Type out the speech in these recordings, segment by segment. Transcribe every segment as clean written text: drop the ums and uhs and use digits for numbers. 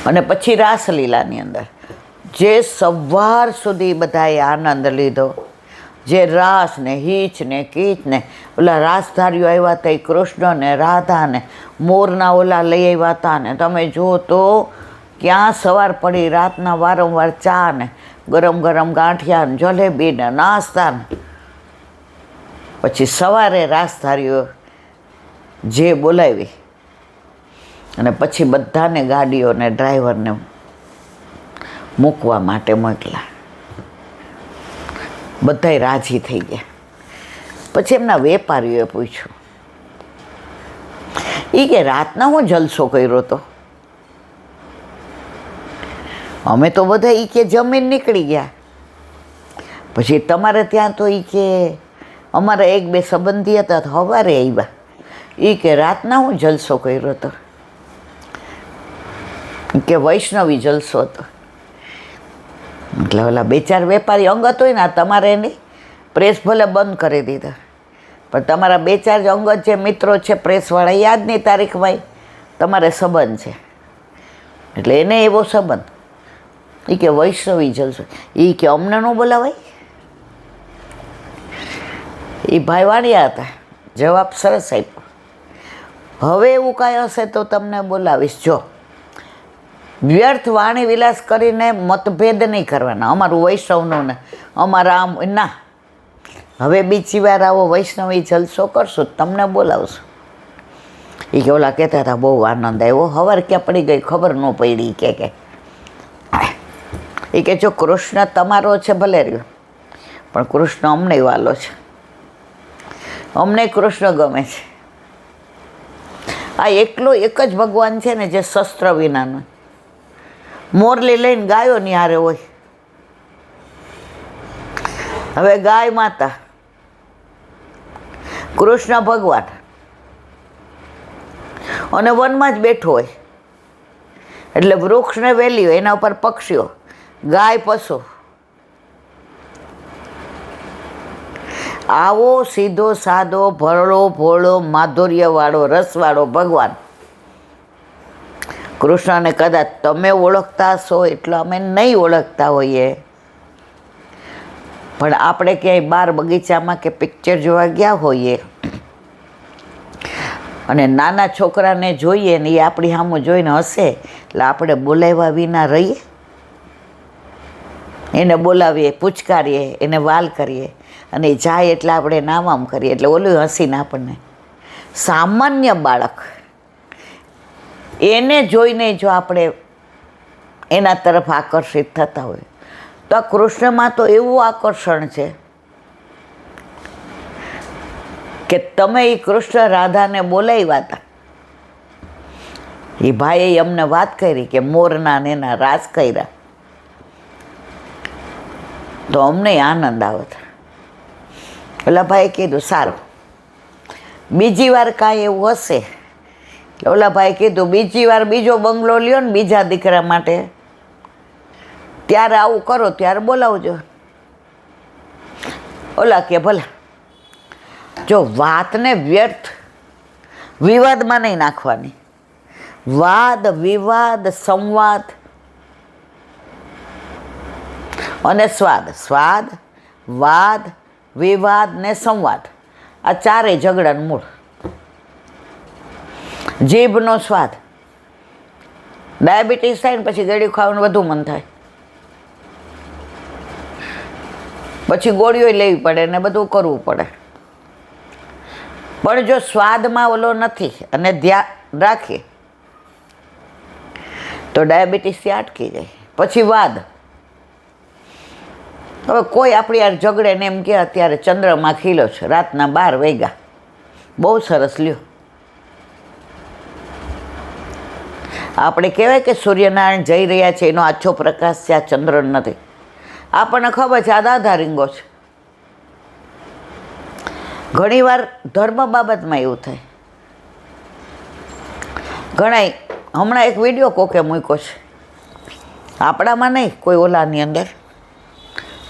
અને પછી રાસલીલાની અંદર જે સવાર સુધી બધાએ આનંદ લીધો, જે રાસ ને હીચ ને કીચ ને ઓલા રાસધારીઓ આવ્યા હતા એ કૃષ્ણ ને રાધા ને મોરના ઓલા લઈ આવ્યા હતા ને તમે જુઓ તો ક્યાં સવાર પડી, રાતના વારંવાર ચા ને ગરમ ગરમ ગાંઠિયા ને જલેબી ને નાસ્તા ને પછી સવારે રાસધારીઓ જે બોલાવી અને પછી બધાને ગાડીઓને ડ્રાઈવરને મૂકવા માટે મોકલા. બધાય રાજી થઈ ગયા. પછી એમના વેપારીઓએ પૂછ્યું, એ કે રાતના હું જલસો કર્યો હતો? અમે તો બધા એ કે જમીન નીકળી ગયા. પછી તમારે ત્યાં તો એ કે અમારા એક બે સંબંધી હતા તો સવારે આવ્યા. એ કે રાતના હું જલસો કર્યો હતો? કે વૈષ્ણવી જલસો હતો. એટલે ઓલા બે ચાર વેપારી અંગત હોય ને, તમારે એની પ્રેસ ભલે બંધ કરી દીધા, પણ તમારા બે ચાર અંગત જે મિત્રો છે પ્રેસવાળા, યાદની તારીખમાં તમારે સંબંધ છે, એટલે એને એવો સંબંધ. એ કે વૈષ્ણવી જલસો. એ કે અમને ન બોલાવાય? એ ભાઈ વાણિયા હતા. જવાબ સરસ આપ્યો. હવે એવું કાંઈ હશે તો તમને બોલાવીશ. જો વ્યર્થ વાણી વિલાસ કરીને મતભેદ નહીં કરવાના, અમારું વૈષ્ણવનું ને અમારા આમ ના. હવે બીજી વાર આવો વૈષ્ણવી જલસો કરશું તમને બોલાવશું. એ કે ઓલા કહેતા હતા બહુ આનંદ આવ્યો, સવાર ક્યાં પડી ગઈ ખબર ન પડી. કે એ કે જો કૃષ્ણ તમારો છે ભલે રહ્યો, પણ કૃષ્ણ અમને વાલો છે, અમને કૃષ્ણ ગમે છે. આ એકલો એક જ ભગવાન છે ને જે શસ્ત્ર વિનાનો. મોરલી લઈને ગાયો ની હારે હોય. હવે ગાય માતા, કૃષ્ણ ભગવાન, અને વનમાં જ બેઠો હોય એટલે વૃક્ષને વેલી હોય, એના ઉપર પક્ષીઓ, ગાય પશુ. આવો સીધો સાદો ભરડો ભોળો માધુર્યવાળો રસવાળો ભગવાન કૃષ્ણને કદાચ તમે ઓળખતા હશો એટલે અમે નહીં ઓળખતા હોઈએ, પણ આપણે ક્યાંય બાર બગીચામાં કે પિક્ચર જોવા ગયા હોઈએ અને નાના છોકરાને જોઈએ ને એ આપણી સામે જોઈને હશે એટલે આપણે બોલાવ્યા વિના રહીએ? એને બોલાવીએ, પૂચકારીએ, એને વાલ કરીએ અને જાય એટલે આપણે નામ આમ કરીએ એટલે ઓલું હસીને આપણને. સામાન્ય બાળક એને જોઈને જો આપણે એના તરફ આકર્ષિત થતા હોય તો આ કૃષ્ણમાં તો એવું આકર્ષણ છે કે તમે એ કૃષ્ણ રાધાને બોલાવ્યા હતા. એ ભાઈએ અમને વાત કરી કે મોરના ને એના રાસ કર્યા તો અમને આનંદ આવત. ઓલા ભાઈએ કીધું સારું, બીજી વાર કાંઈ એવું હશે. ઓલા ભાઈ કીધું બીજી વાર બીજો બંગલો લ્યો ને બીજા દીકરા માટે, ત્યારે આવું કરો ત્યારે બોલાવજો. ઓલા કે ભલે. જો વાતને વ્યર્થ વિવાદમાં નહીં નાખવાની. વાદ વિવાદ સંવાદ અને સ્વાદ, સ્વાદ વાદ વિવાદ ને સંવાદ, આ ચારેય ઝઘડાનું મૂળ. જીભનો સ્વાદ, ડાયાબિટીસ થાય ને પછી ગળ્યું ખાવાનું વધુ મન થાય, પછી ગોળીઓ લેવી પડે ને બધું કરવું પડે. પણ જો સ્વાદમાં ઓલો નથી અને ધ્યાન રાખીએ તો ડાયાબિટીસથી અટકી જાય. પછી વાદ. હવે કોઈ આપણી યાર ઝઘડે ને એમ કે અત્યારે ચંદ્રમાં ખીલો છે, રાતના 12 વાગ્યા, બહુ સરસ લ્યો. આપણે કહેવાય કે સૂર્યનારાયણ જઈ રહ્યા છે, એનો આછો પ્રકાશ છે, આ ચંદ્ર નથી. આપણને ખબર છે આ દાદા રીંગો છે. ઘણીવાર ધર્મ બાબતમાં એવું થાય. ઘણા હમણાં એક વિડીયો કોકે મૂક્યો છે, આપણામાં નહીં કોઈ ઓલાની અંદર,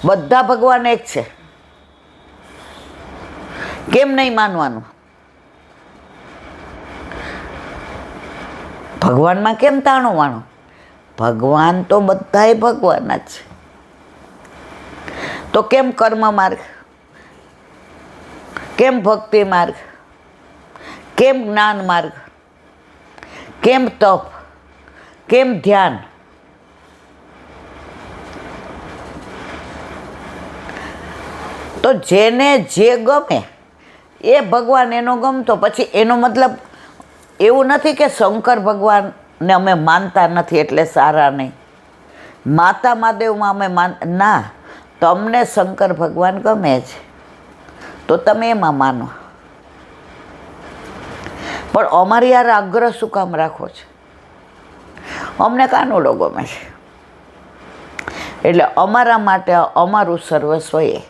બધા ભગવાન એક છે. કેમ નહીં માનવાનું? ભગવાનમાં કેમ તાણું વાણું? ભગવાન તો બધાય ભગવાન જ છે. તો કેમ કર્મ માર્ગ, કેમ ભક્તિ માર્ગ, કેમ જ્ઞાન માર્ગ, કેમ તપ, કેમ ધ્યાન? તો જેને જે ગમે એ ભગવાન એનો ગમતો. પછી એનો મતલબ એવું નથી કે શંકર ભગવાનને અમે માનતા નથી એટલે સારા નહીં, માતા મહાદેવમાં અમે ના, તમને શંકર ભગવાન ગમે છે તો તમે એમાં માનો. પણ અમારી યાર આગ્રહ શું કામ રાખો છો? અમને કાનુડો ગમે છે એટલે અમારા માટે અમારું સર્વસ્વ એ.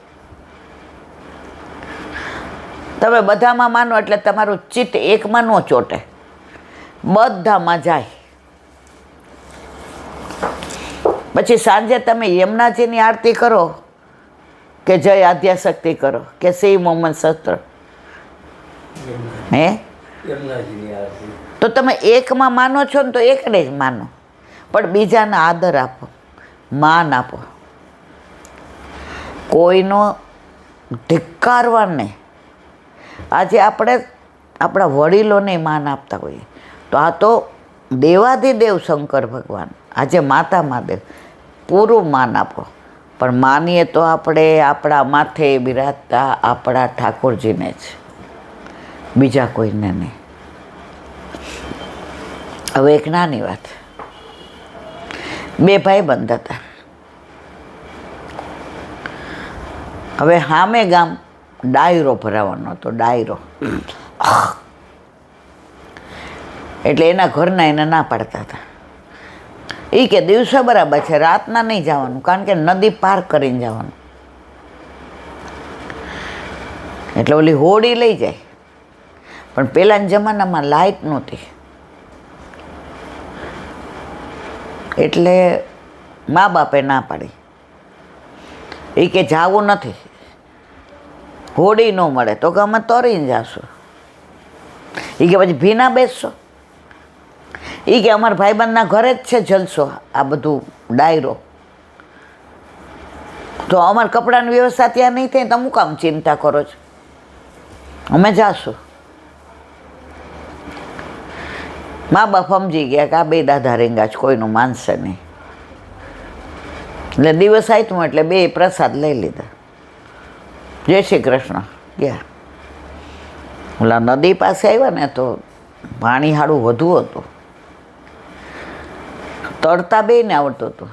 તમે બધામાં માનો એટલે તમારું ચિત્ત એકમાં ન ચોટે, બધામાં જાય. પછી સાંજે તમે યમુનાજીની આરતી કરો કે જય આદ્યાશક્તિ કરો કે શિવ મોહમ્મદ સત્ર, હે તો તમે એકમાં માનો છો ને તો એકને જ માનો, પણ બીજાને આદર આપો, માન આપો. કોઈનો ધિક્કારવા નહીં. આજે આપણે આપણા વડીલોને માન આપતા હોઈએ તો આ તો દેવાધિદેવ શંકર ભગવાન, આજે માતા મહાદેવ, પૂરું માન આપો. પણ માનીએ તો આપણે આપણા માથે બિરાજતા આપણા ઠાકોરજીને જ, બીજા કોઈને નહીં. હવે એક નાની વાત, બે ભાઈબંધ હતા. હવે સામે ગામ ડાયરો ભરાવાનો હતો, ડાયરો. એટલે એના ઘરના એને ના પાડતા હતા. એ કે દિવસે બરાબર છે, રાતના નહીં જવાનું, કારણ કે નદી પાર કરીને જવાનું. એટલે ઓલી હોડી લઈ જાય. પણ પહેલાના જમાનામાં લાઇટ નહોતી એટલે મા બાપે ના પાડી. એ કે જાવું નથી, હોડી ન મળે તો કે અમે તરીને જાશું. એ કે પછી ભીના બેસશો? એ કે અમારા ભાઈબંધના ઘરે જ છે જલસો, આ બધું ડાયરો, તો અમારા કપડાની વ્યવસ્થા ત્યાં નહીં થાય, તમે કામ ચિંતા કરો છો, અમે જાશું. મા બાપ સમજી ગયા કે આ બે દાદા રેંગા જ, કોઈનું માનશે નહીં. એટલે દિવસ આવ્યો એટલે બે પ્રસાદ લઈ લીધા, જય શ્રી કૃષ્ણ ગયા. ઓલા નદી પાસે આવ્યા ને તો પાણી હાડું વધુ હતું, તરતા બેયને આવડતું હતું.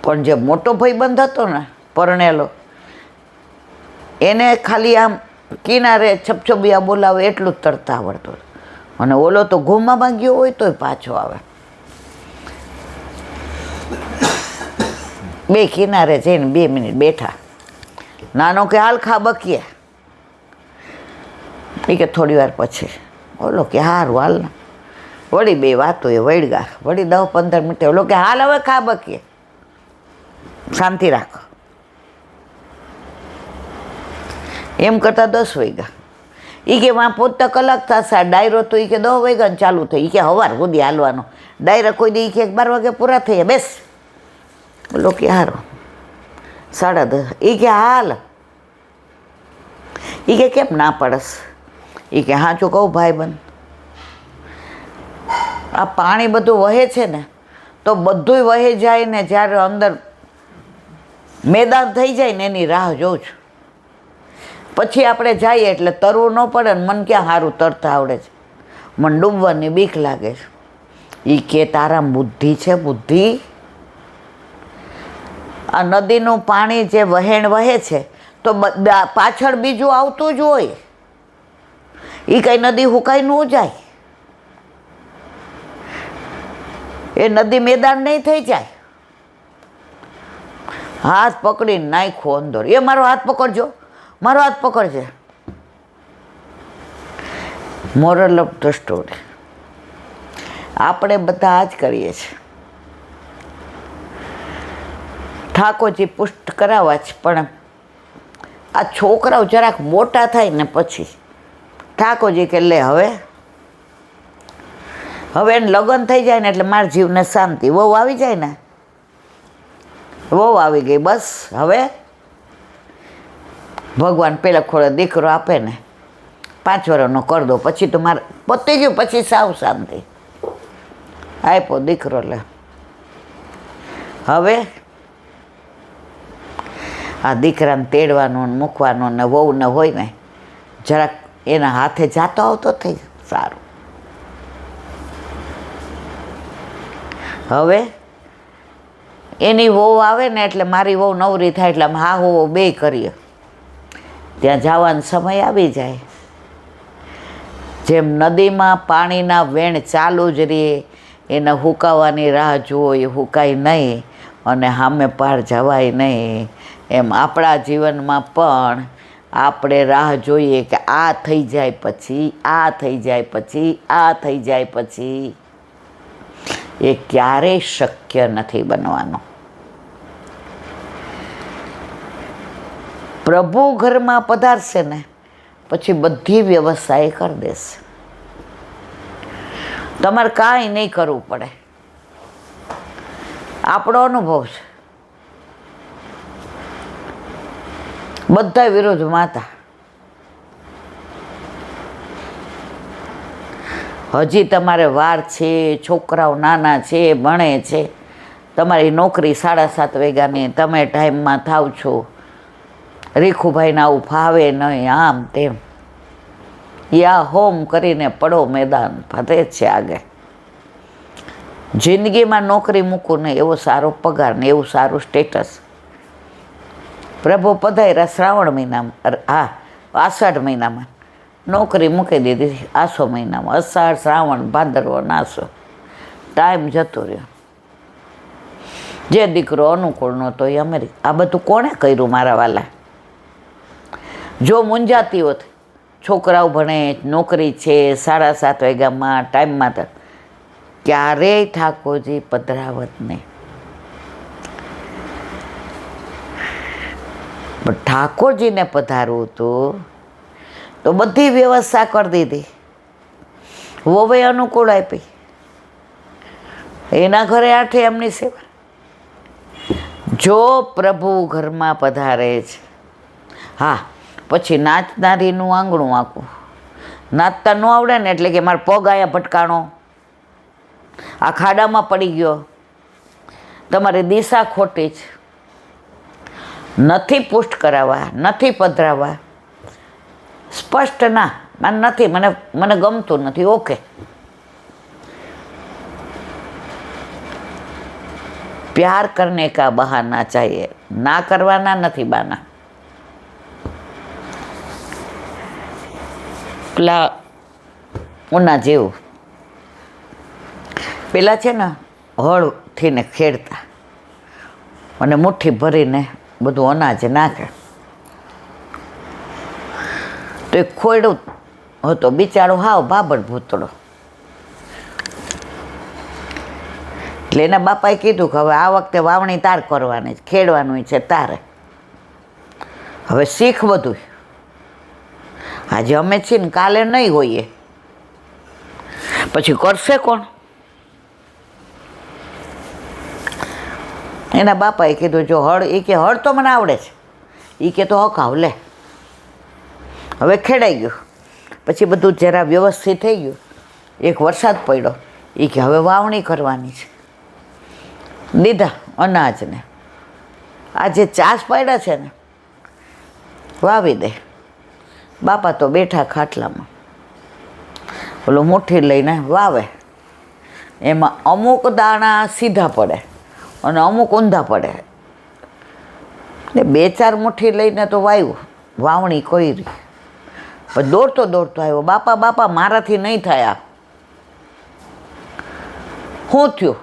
પણ જે મોટો ભાઈબંધ હતો ને પરણેલો, એને ખાલી આમ કિનારે છપછપિયા બોલાવે એટલું જ તરતા આવડતું હતું. અને ઓલો તો ઘૂમમાં ગયો હોય તોય પાછો આવે. બે કિનારે જઈને 2 મિનિટ બેઠા. નાનો કે હાલ ખા બકીએ, એ કે થોડી વાર પછી. ઓલો કે હારું હાલ ને. વળી બે વાતો એ વળગા, વળી 10-15 મિનિટ. ઓલો કે હાલ હવે ખા બકીએ, શાંતિ રાખો. એમ કરતાં 10 વાગ્યા. એ કે વાં પોતા કલાક થશે, ડાયરો તો એ કે 10 વાગ્યાને ચાલુ થઈ. એ કે સવાર સુધી હાલવાનો ડાયરો, કોઈ દી કે 12 વાગે પૂરા થઈ બેસ. બોલો કે હારો 10:30. એ કે હાલ. એ કે કેમ ના પડસ? એ કે હાચું કહું ભાઈબંધ, આ પાણી બધું વહે છે ને તો બધુંય વહે જાય ને, જ્યારે અંદર મેદાન થઈ જાય ને એની રાહ જોઉં છું. પછી આપણે જઈએ એટલે તરવું ન પડે ને. મને ક્યાં સારું તરતા આવડે છે, મને ડૂબવાની બીક લાગે છે. એ કે તારા બુદ્ધિ છે, બુદ્ધિ. આ નદીનું પાણી જે વહેણ વહે છે તો પાછળ બીજું આવતું જ હોય. એ કઈ નદી હુકાઈ ન જાય, એ નદી મેદાન નહીં થઈ જાય. હાથ પકડીને નાખ્યો અંદર. એ મારો હાથ પકડજો, મારો હાથ પકડજે. Moral of the story. આપણે બધા આ જ કરીએ છીએ. ઠાકોરજી પુષ્ટ કરાવવા જ, પણ આ છોકરાઓ જરાક મોટા થાય ને પછી ઠાકોરજી કે લે હવે હવે એને લગ્ન થઈ જાય ને એટલે મારા જીવને શાંતિ. વહુ આવી જાય ને, વહુ આવી ગઈ, બસ હવે ભગવાન પેલા ખોળે દીકરો આપે ને 5 વર્ષનો કરી દો, પછી તો મારે પતી ગયું, પછી સાવ શાંતિ. આપ્યો દીકરો લે. હવે આ દીકરાને તેડવાનો ને મૂકવાનો ને વહુને હોય ને જરાક એના હાથે જાતો આવતો થઈ સારું. હવે એની વહુ આવે ને એટલે મારી વહુ નવરી થાય એટલે અમે હા હો બે કરીએ. ત્યાં જવાનો સમય આવી જાય. જેમ નદીમાં પાણીના વેણ ચાલુ જ રહે, એને હુકાવાની રાહ જુઓ એ હુકાય નહીં અને સામે પાર જવાય નહીં, એમ આપણા જીવનમાં પણ આપણે રાહ જોઈએ કે આ થઈ જાય પછી, આ થઈ જાય પછી, આ થઈ જાય પછી. એ ક્યારેય શક્ય નથી બનવાનો. પ્રભુ ઘરમાં પધારશે ને પછી બધી વ્યવસ્થા એ કરી દેશે. તમારે કાંઈ નહીં કરવું પડે. આપણો અનુભવ છે. બધા વિરોધમાં હતા. હજી તમારે વાર છે, છોકરાઓ નાના છે, ભણે છે, તમારી નોકરી 7:30 વાગ્યાની, તમે ટાઈમમાં થાવ છો, રીખુભાઈને આવું ફાવે નહીં, આમ તેમ, યા હોમ કરીને પડો મેદાન, ફતે જ છે આગળ. જિંદગીમાં નોકરી મૂકવું નહીં, એવો સારો પગાર ને એવું સારું સ્ટેટસ. પ્રભુ પધાર્યા શ્રાવણ મહિનામાં, હા આષાઢ મહિનામાં નોકરી મૂકી દીધી, આસો મહિનામાં, અષાઢ શ્રાવણ ભાદરવો નાસો, ટાઈમ જતો રહ્યો. જે દીકરો અનુકૂળ નહોતો એ અમેરિકા. આ બધું કોણે કર્યું મારા વાલા? જો મૂંઝાતી હોત, છોકરાઓ ભણે, નોકરી છે, 7:30 વાગ્યામાં ટાઈમમાં, તો ક્યારેય ઠાકોરજી પધરાવત નહીં. પણ ઠાકોરજીને પધારવું હતું તો બધી વ્યવસ્થા કરી દીધી, વહુએ અનુકૂળ આપી, એના ઘરે આઠે એમની સેવા. જો પ્રભુ ઘરમાં પધારે છે, હા પછી નાચનારીનું આંગણું આખું. નાચતા ન આવડે ને એટલે કે મારો પગ આયા ભટકાણો, આ ખાડામાં પડી ગયો, તમારી દિશા ખોટી છે, નથી પુષ્ટ કરાવવા, નથી પધરાવવા, સ્પષ્ટ ના, મને નથી, મને ગમતું નથી, ઓકે. પ્યાર કરને કા બહાના ચાહીએ, ના કરવાના નથી બાના. પેલા ઉના જેવું, પેલા છે ને હળથી ને ખેડતા અને મુઠ્ઠી ભરીને બધું અનાજ નાખે, તો એ ખોયડું હતો બિચારો, હાવ બાબડ ભૂતળો. એટલે એના બાપાએ કીધું કે હવે આ વખતે વાવણી તાર કરવાની, ખેડવાનું છે તારે, હવે શીખ બધું. આજે અમે છીએ ને કાલે નહીં હોઈએ, પછી કરશે કોણ? એના બાપાએ કીધું જો હળ, એ કે હળ તો મને આવડે છે, એ કે તો હકાવ લે. હવે ખેડાઈ ગયું, પછી બધું જરા વ્યવસ્થિત થઈ ગયું. એક વરસાદ પડ્યો, એ કે હવે વાવણી કરવાની છે. દીધા અનાજને, આ જે ચાસ પડ્યા છે ને વાવી દે. બાપા તો બેઠા ખાટલામાં, ઓલું મુઠ્ઠી લઈને વાવે. એમાં અમુક દાણા સીધા પડે અને અમુક ઊંધા પડે. ને 2-4 મુઠ્ઠી લઈને તો વાવ્યું, વાવણી કરી. પણ દોડતો દોડતો આવ્યો, બાપા બાપા મારાથી નહીં થયા. શું થયું?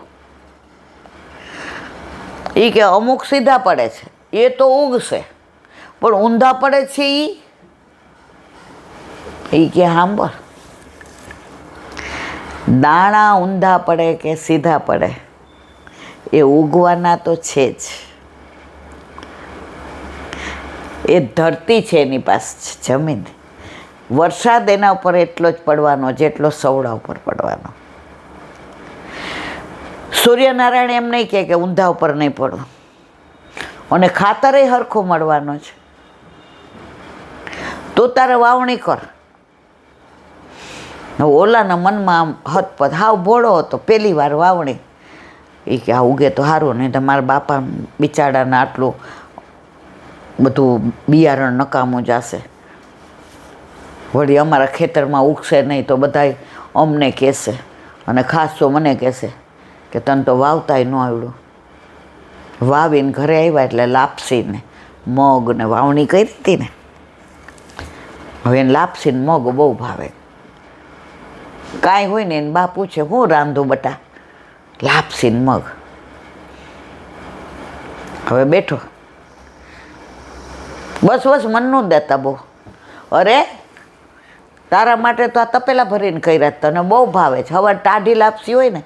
એ કે અમુક સીધા પડે છે, એ તો ઉગશે, પણ ઊંધા પડે છે એ કે સાંભળ, દાણા ઊંધા પડે કે સીધા પડે એ ઉગવાના તો છે જ. એ ધરતી છે એની પાસે જમીન, વરસાદ એના ઉપર એટલો જ પડવાનો જેટલો સવડા ઉપર પડવાનો. સૂર્યનારાયણ એમ નહીં કહે કે ઊંધા ઉપર નહીં પડવું, અને ખાતરે હરખો મળવાનો છે. તું તારે વાવણી કર. ઓલાના મનમાં આમ હતપત, હાવ ભોળો હતો, પહેલી વાર વાવણી. એ કે આ ઉગે તો સારું, નહીં તો મારા બાપા બિચારાને આટલું બધું બિયારણ નકામું જશે, વળી અમારા ખેતરમાં ઉગશે નહીં તો બધાય અમને કહેશે, અને ખાસ તો મને કહેશે કે તને તો વાવતાય ન આવડ્યું. વાવીને ઘરે આવ્યા એટલે લાપસીને મગને વાવણી કરી હતી ને, હવે એને લાપસીને મગ બહુ ભાવે. કાંઈ હોય ને એને બા પૂછે હું રાંધું બટા? લાપસીને મગ. હવે બેઠો, બસ બસ મનનું દેતા બહુ. અરે તારા માટે તો આ તપેલા ભરીને કર્યા, તને બહુ ભાવે છે. હવે ટાઢી લાપસી હોય ને,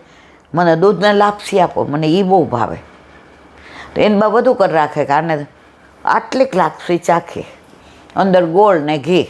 મને દૂધને લાપસી આપો, મને એ બહુ ભાવે. તો એને બા બધું કરી રાખે કે આને આટલીક લાપસી ચાખી, અંદર ગોળ ને ઘી.